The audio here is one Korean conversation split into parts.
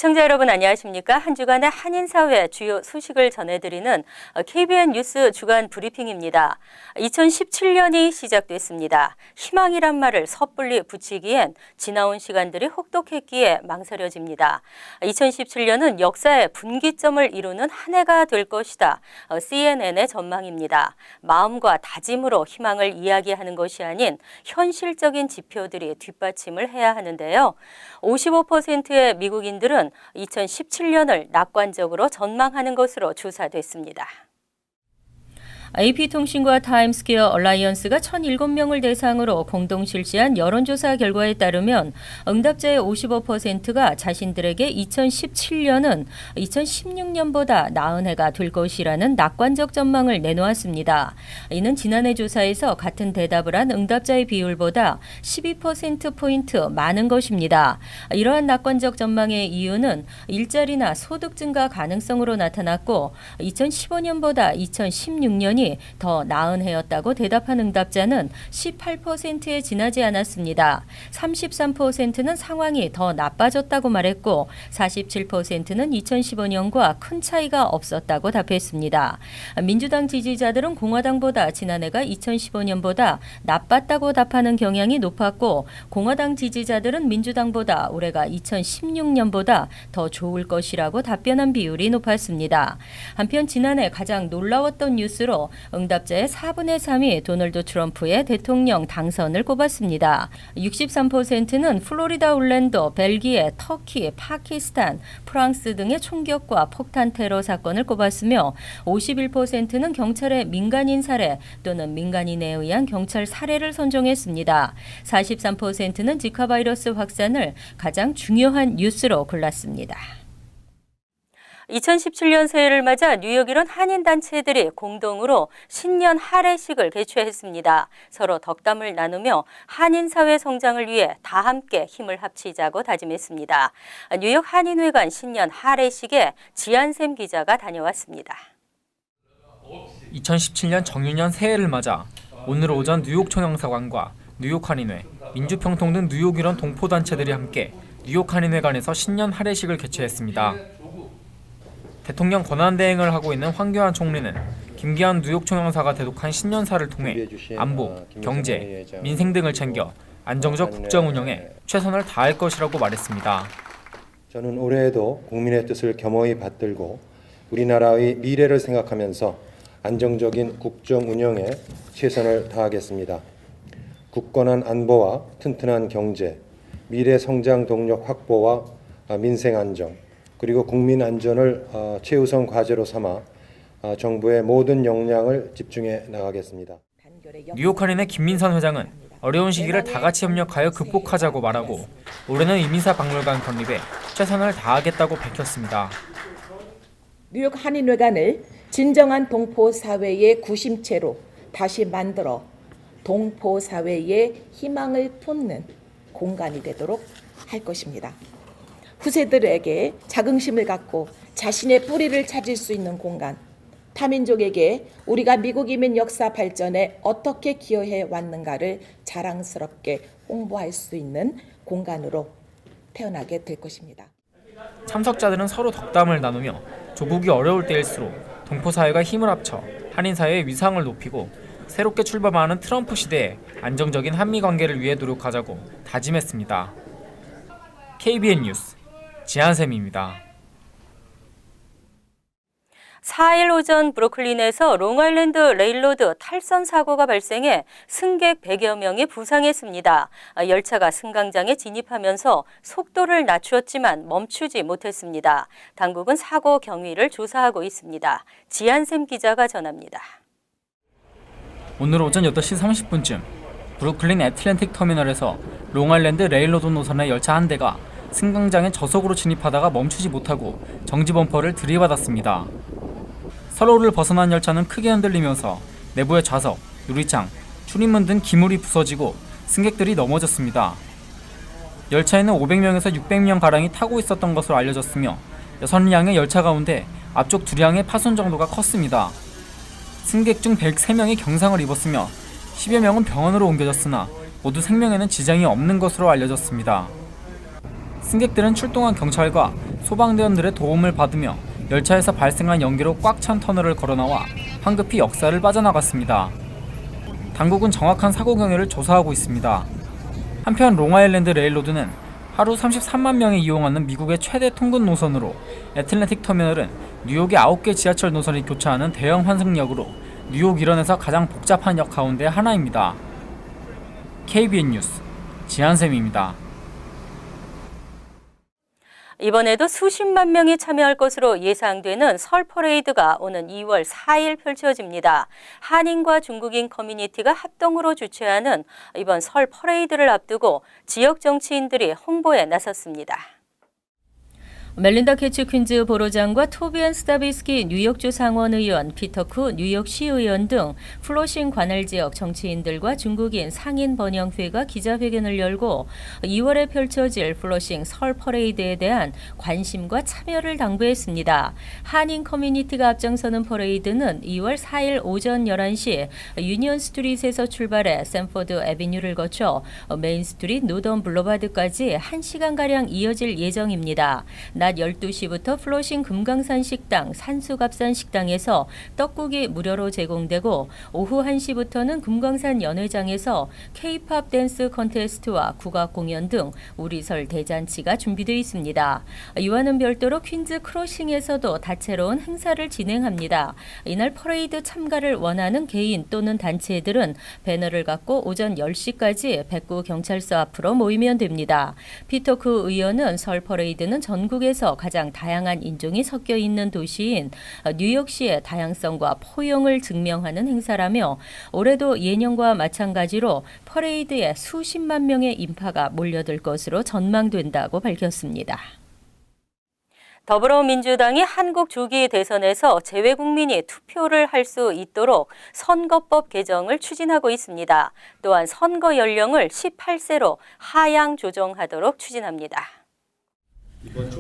시청자 여러분 안녕하십니까? 한 주간의 한인사회 주요 소식을 전해드리는 KBN 뉴스 주간 브리핑입니다. 2017년이 시작됐습니다. 희망이란 말을 섣불리 붙이기엔 지나온 시간들이 혹독했기에 망설여집니다. 2017년은 역사의 분기점을 이루는 한 해가 될 것이다. CNN의 전망입니다. 마음과 다짐으로 희망을 이야기하는 것이 아닌 현실적인 지표들이 뒷받침을 해야 하는데요. 55%의 미국인들은 2017년을 낙관적으로 전망하는 것으로 조사됐습니다. AP통신과 타임스퀘어 얼라이언스가 1,007명을 대상으로 공동 실시한 여론조사 결과에 따르면 응답자의 55%가 자신들에게 2017년은 2016년보다 나은 해가 될 것이라는 낙관적 전망을 내놓았습니다. 이는 지난해 조사에서 같은 대답을 한 응답자의 비율보다 12%포인트 많은 것입니다. 이러한 낙관적 전망의 이유는 일자리나 소득 증가 가능성으로 나타났고 2015년보다 2016년이 더 나은 해였다고 대답한 응답자는 18%에 지나지 않았습니다. 33%는 상황이 더 나빠졌다고 말했고 47%는 2015년과 큰 차이가 없었다고 답했습니다. 민주당 지지자들은 공화당보다 지난해가 2015년보다 나빴다고 답하는 경향이 높았고 공화당 지지자들은 민주당보다 올해가 2016년보다 더 좋을 것이라고 답변한 비율이 높았습니다. 한편 지난해 가장 놀라웠던 뉴스로 응답자의 4분의 3이 도널드 트럼프의 대통령 당선을 꼽았습니다. 63%는 플로리다 올랜도, 벨기에, 터키, 파키스탄, 프랑스 등의 총격과 폭탄 테러 사건을 꼽았으며 51%는 경찰의 민간인 살해 또는 민간인에 의한 경찰 살해를 선정했습니다. 43%는 지카 바이러스 확산을 가장 중요한 뉴스로 골랐습니다. 2017년 새해를 맞아 뉴욕 이런 한인단체들이 공동으로 신년 할애식을 개최했습니다. 서로 덕담을 나누며 한인사회 성장을 위해 다 함께 힘을 합치자고 다짐했습니다. 뉴욕 한인회관 신년 할애식에 지한샘 기자가 다녀왔습니다. 2017년 정유년 새해를 맞아 오늘 오전 뉴욕 총영사관과 뉴욕 한인회, 민주평통 등 뉴욕 이런 동포단체들이 함께 뉴욕 한인회관에서 신년 할애식을 개최했습니다. 대통령 권한대행을 하고 있는 황교안 총리는 김기현 뉴욕 총영사가 대독한 신년사를 통해 안보, 경제, 민생 등을 챙겨 안정적 국정 운영에 최선을 다할 것이라고 말했습니다. 저는 올해에도 국민의 뜻을 겸허히 받들고 우리나라의 미래를 생각하면서 안정적인 국정 운영에 최선을 다하겠습니다. 굳건한 안보와 튼튼한 경제, 미래 성장 동력 확보와 민생 안정, 그리고 국민 안전을 최우선 과제로 삼아 정부의 모든 역량을 집중해 나가겠습니다. 뉴욕 한인회 김민선 회장은 어려운 시기를 다 같이 협력하여 극복하자고 말하고 올해는 이민사 박물관 건립에 최선을 다하겠다고 밝혔습니다. 뉴욕 한인회관을 진정한 동포 사회의 구심체로 다시 만들어 동포 사회의 희망을 돋는 공간이 되도록 할 것입니다. 후세들에게 자긍심을 갖고 자신의 뿌리를 찾을 수 있는 공간, 타민족에게 우리가 미국이민 역사 발전에 어떻게 기여해 왔는가를 자랑스럽게 홍보할 수 있는 공간으로 태어나게 될 것입니다. 참석자들은 서로 덕담을 나누며 조국이 어려울 때일수록 동포사회가 힘을 합쳐 한인사회의 위상을 높이고 새롭게 출범하는 트럼프 시대에 안정적인 한미 관계를 위해 노력하자고 다짐했습니다. KBN 뉴스 지한샘입니다. 4일 오전 브루클린에서 롱아일랜드 레일로드 탈선 사고가 발생해 승객 100여 명이 부상했습니다. 열차가 승강장에 진입하면서 속도를 낮추었지만 멈추지 못했습니다. 당국은 사고 경위를 조사하고 있습니다. 지한샘 기자가 전합니다. 오늘 오전 8시 30분쯤 브루클린 애틀랜틱 터미널에서 롱아일랜드 레일로드 노선의 열차 한 대가 승강장에 저속으로 진입하다가 멈추지 못하고 정지 범퍼를 들이받았습니다. 선로를 벗어난 열차는 크게 흔들리면서 내부의 좌석, 유리창, 출입문 등 기물이 부서지고 승객들이 넘어졌습니다. 열차에는 500명에서 600명가량이 타고 있었던 것으로 알려졌으며 6량의 열차 가운데 앞쪽 2량의 파손 정도가 컸습니다. 승객 중 103명이 경상을 입었으며 10여 명은 병원으로 옮겨졌으나 모두 생명에는 지장이 없는 것으로 알려졌습니다. 승객들은 출동한 경찰과 소방대원들의 도움을 받으며 열차에서 발생한 연기로 꽉 찬 터널을 걸어나와 황급히 역사를 빠져나갔습니다. 당국은 정확한 사고 경위를 조사하고 있습니다. 한편 롱아일랜드 레일로드는 하루 33만 명이 이용하는 미국의 최대 통근 노선으로 애틀랜틱 터미널은 뉴욕의 9개 지하철 노선이 교차하는 대형 환승역으로 뉴욕 일원에서 가장 복잡한 역 가운데 하나입니다. KBN 뉴스 지한샘입니다. 이번에도 수십만 명이 참여할 것으로 예상되는 설 퍼레이드가 오는 2월 4일 펼쳐집니다. 한인과 중국인 커뮤니티가 합동으로 주최하는 이번 설 퍼레이드를 앞두고 지역 정치인들이 홍보에 나섰습니다. 멜린다 캐치 퀸즈 보로장과 토비안 스타비스키 뉴욕주 상원의원, 피터쿠 뉴욕시의원 등 플로싱 관할 지역 정치인들과 중국인 상인 번영회가 기자회견을 열고 2월에 펼쳐질 플로싱 설 퍼레이드에 대한 관심과 참여를 당부했습니다. 한인 커뮤니티가 앞장서는 퍼레이드는 2월 4일 오전 11시 유니언 스트릿에서 출발해 샌포드 애비뉴를 거쳐 메인 스트릿 노던 블로바드까지 1시간가량 이어질 예정입니다. 낮 12시부터 플로싱 금강산 식당, 산수갑산 식당에서 떡국이 무료로 제공되고 오후 1시부터는 금강산 연회장에서 K-팝 댄스 컨테스트와 국악 공연 등 우리설 대잔치가 준비되어 있습니다. 이와는 별도로 퀸즈 크로싱에서도 다채로운 행사를 진행합니다. 이날 퍼레이드 참가를 원하는 개인 또는 단체들은 배너를 갖고 오전 10시까지 백구 경찰서 앞으로 모이면 됩니다. 피터쿠 의원은 설 퍼레이드는 전국에서 가장 다양한 인종이 섞여 있는 도시인 뉴욕시의 다양성과 포용을 증명하는 행사라며 올해도 예년과 마찬가지로 퍼레이드에 수십만 명의 인파가 몰려들 것으로 전망된다고 밝혔습니다. 더불어민주당이 한국 조기 대선에서 재외국민이 투표를 할 수 있도록 선거법 개정을 추진하고 있습니다. 또한 선거 연령을 18세로 하향 조정하도록 추진합니다.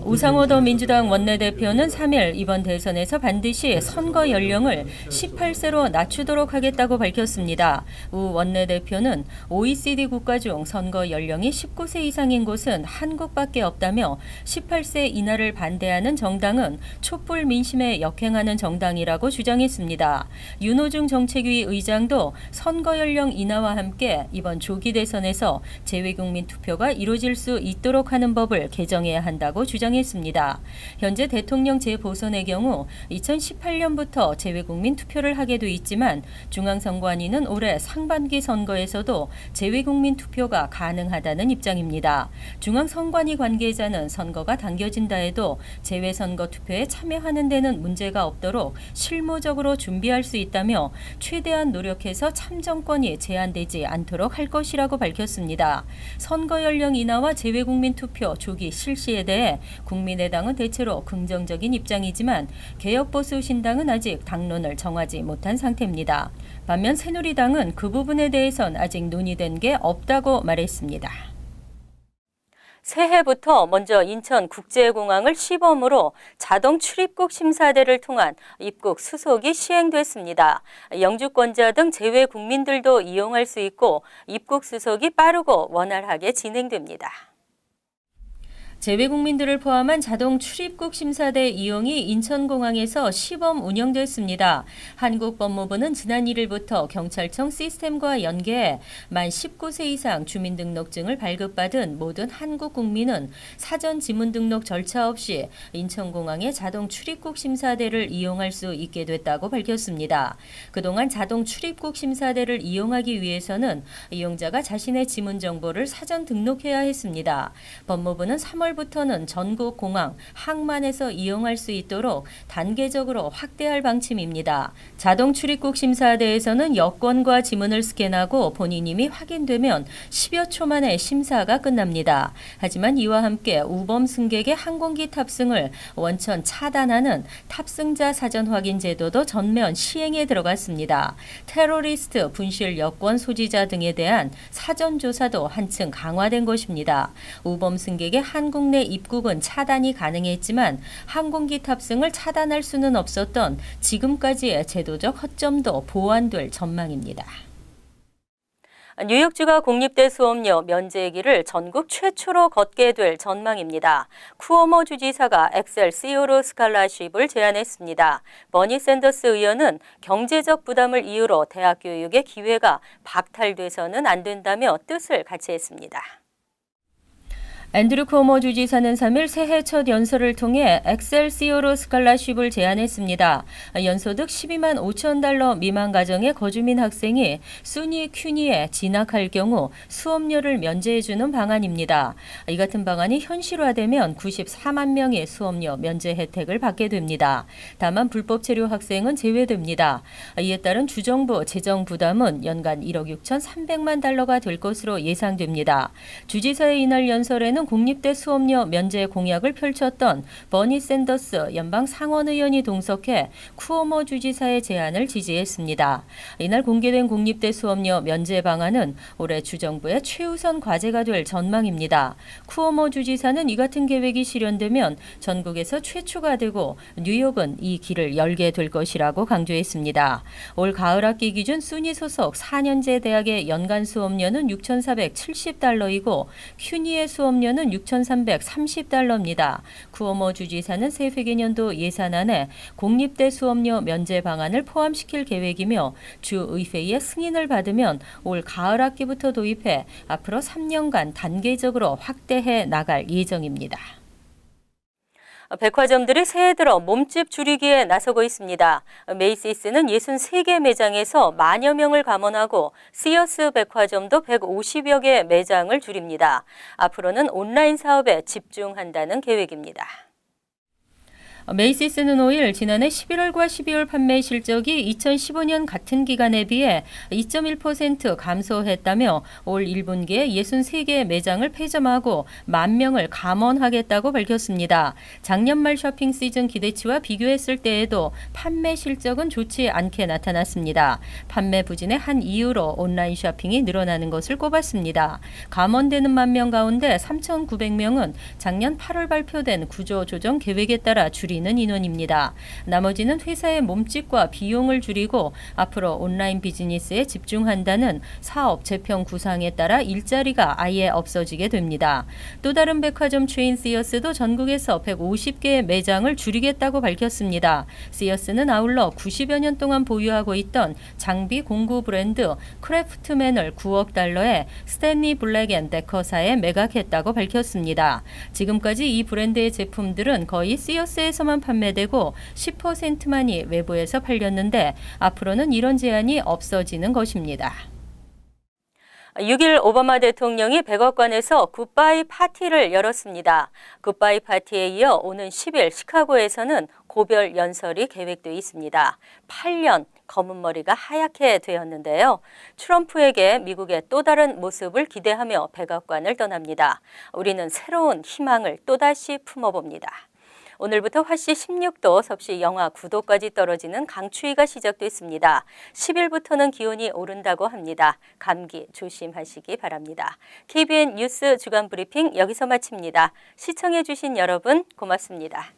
우상호 더민주당 원내대표는 3일 이번 대선에서 반드시 선거 연령을 18세로 낮추도록 하겠다고 밝혔습니다. 우 원내대표는 OECD 국가 중 선거 연령이 19세 이상인 곳은 한국밖에 없다며 18세 인하를 반대하는 정당은 촛불 민심에 역행하는 정당이라고 주장했습니다. 윤호중 정책위 의장도 선거 연령 인하와 함께 이번 조기 대선에서 재외국민 투표가 이루어질 수 있도록 하는 법을 개정해야 한다고 주장했습니다. 현재 대통령 재보선의 경우 2018년부터 재외국민 투표를 하게 돼 있지만 중앙선관위는 올해 상반기 선거에서도 재외국민 투표가 가능하다는 입장입니다. 중앙선관위 관계자는 선거가 당겨진다 해도 재외선거 투표에 참여하는 데는 문제가 없도록 실무적으로 준비할 수 있다며 최대한 노력해서 참정권이 제한되지 않도록 할 것이라고 밝혔습니다. 선거 연령 인하와 재외국민 투표 조기 실시에 대해 국민의당은 대체로 긍정적인 입장이지만 개혁보수신당은 아직 당론을 정하지 못한 상태입니다. 반면 새누리당은 그 부분에 대해선 아직 논의된 게 없다고 말했습니다. 새해부터 먼저 인천국제공항을 시범으로 자동 출입국 심사대를 통한 입국 수속이 시행됐습니다. 영주권자 등 재외 국민들도 이용할 수 있고 입국 수속이 빠르고 원활하게 진행됩니다. 재외국민들을 포함한 자동 출입국 심사대 이용이 인천공항에서 시범 운영됐습니다. 한국법무부는 지난 1일부터 경찰청 시스템과 연계해 만 19세 이상 주민등록증을 발급받은 모든 한국 국민은 사전 지문 등록 절차 없이 인천공항의 자동 출입국 심사대를 이용할 수 있게 됐다고 밝혔습니다. 그동안 자동 출입국 심사대를 이용하기 위해서는 이용자가 자신의 지문 정보를 사전 등록해야 했습니다. 법무부는 3월부터는 전국 공항, 항만에서 이용할 수 있도록 단계적으로 확대할 방침입니다. 자동 출입국 심사대에서는 여권과 지문을 스캔하고 본인 이미 확인되면 10여 초 만에 심사가 끝납니다. 하지만 이와 함께 우범 승객의 항공기 탑승을 원천 차단하는 탑승자 사전 확인 제도도 전면 시행에 들어갔습니다. 테러리스트, 분실 여권 소지자 등에 대한 사전 조사도 한층 강화된 것입니다. 우범 승객의 한국 내 입국은 차단이 가능했지만 항공기 탑승을 차단할 수는 없었던 지금까지의 제도적 허점도 보완될 전망입니다. 뉴욕주가 공립대 수업료 면제의 길을 전국 최초로 걷게 될 전망입니다. 쿠오모 주지사가 엑셀시오로 스칼라쉽을 제안했습니다. 버니 샌더스 의원은 경제적 부담을 이유로 대학 교육의 기회가 박탈돼서는 안 된다며 뜻을 같이 했습니다. 앤드류 쿠오모 주지사는 3일 새해 첫 연설을 통해 엑셀시오로 스칼라쉽을 제안했습니다. 연소득 12만 5천 달러 미만 가정의 거주민 학생이 수니 큐니에 진학할 경우 수업료를 면제해주는 방안입니다. 이 같은 방안이 현실화되면 94만 명의 수업료 면제 혜택을 받게 됩니다. 다만 불법 체류 학생은 제외됩니다. 이에 따른 주정부 재정 부담은 연간 1억 6,300만 달러가 될 것으로 예상됩니다. 주지사의 이날 연설에는 공립대 수업료 면제 공약을 펼쳤던 버니 샌더스 연방 상원의원이 동석해 쿠오모 주지사의 제안을 지지했습니다. 이날 공개된 공립대 수업료 면제 방안은 올해 주정부의 최우선 과제가 될 전망입니다. 쿠오모 주지사는 이 같은 계획이 실현되면 전국에서 최초가 되고 뉴욕은 이 길을 열게 될 것이라고 강조했습니다. 올 가을 학기 기준 수니 소속 4년제 대학의 연간 수업료는 6,470달러이고 큐니의 수업료는 6,330달러입니다. 쿠오모 주지사는 새 회계년도 예산안에 공립대 수업료 면제 방안을 포함시킬 계획이며 주의회의 승인을 받으면 올 가을 학기부터 도입해 앞으로 3년간 단계적으로 확대해 나갈 예정입니다. 백화점들이 새해 들어 몸집 줄이기에 나서고 있습니다. 메이시스는 63개 매장에서 만여 명을 감원하고 시어스 백화점도 150여 개 매장을 줄입니다. 앞으로는 온라인 사업에 집중한다는 계획입니다. 메이시스는 5일 지난해 11월과 12월 판매 실적이 2015년 같은 기간에 비해 2.1% 감소했다며 올 1분기에 63개 매장을 폐점하고 10,000명을 감원하겠다고 밝혔습니다. 작년 말 쇼핑 시즌 기대치와 비교했을 때에도 판매 실적은 좋지 않게 나타났습니다. 판매 부진의 한 이유로 온라인 쇼핑이 늘어나는 것을 꼽았습니다. 감원되는 10,000명 가운데 3,900명은 작년 8월 발표된 구조조정 계획에 따라 줄이는 인원입니다. 나머지는 회사의 몸집과 비용을 줄이고 앞으로 온라인 비즈니스에 집중한다는 사업 재평 구상에 따라 일자리가 아예 없어지게 됩니다. 또 다른 백화점 체인 시어스도 전국에서 150개의 매장을 줄이겠다고 밝혔습니다. 시어스는 아울러 90여 년 동안 보유하고 있던 장비 공구 브랜드 크래프트맨을 9억 달러에 스탠리 블랙 앤 데커사에 매각했다고 밝혔습니다. 지금까지 이 브랜드의 제품들은 거의 시어스에서만 판매되고 10%만이 외부에서 팔렸는데 앞으로는 이런 제한이 없어지는 것입니다. 6일 오바마 대통령이 백악관에서 굿바이 파티를 열었습니다. 굿바이 파티에 이어 오는 10일 시카고에서는 고별 연설이 계획돼 있습니다. 8년 검은 머리가 하얗게 되었는데요. 트럼프에게 미국의 또 다른 모습을 기대하며 백악관을 떠납니다. 우리는 새로운 희망을 또다시 품어봅니다. 오늘부터 화씨 16도, 섭씨 영하 9도까지 떨어지는 강추위가 시작됐습니다. 10일부터는 기온이 오른다고 합니다. 감기 조심하시기 바랍니다. KBN 뉴스 주간 브리핑 여기서 마칩니다. 시청해 주신 여러분 고맙습니다.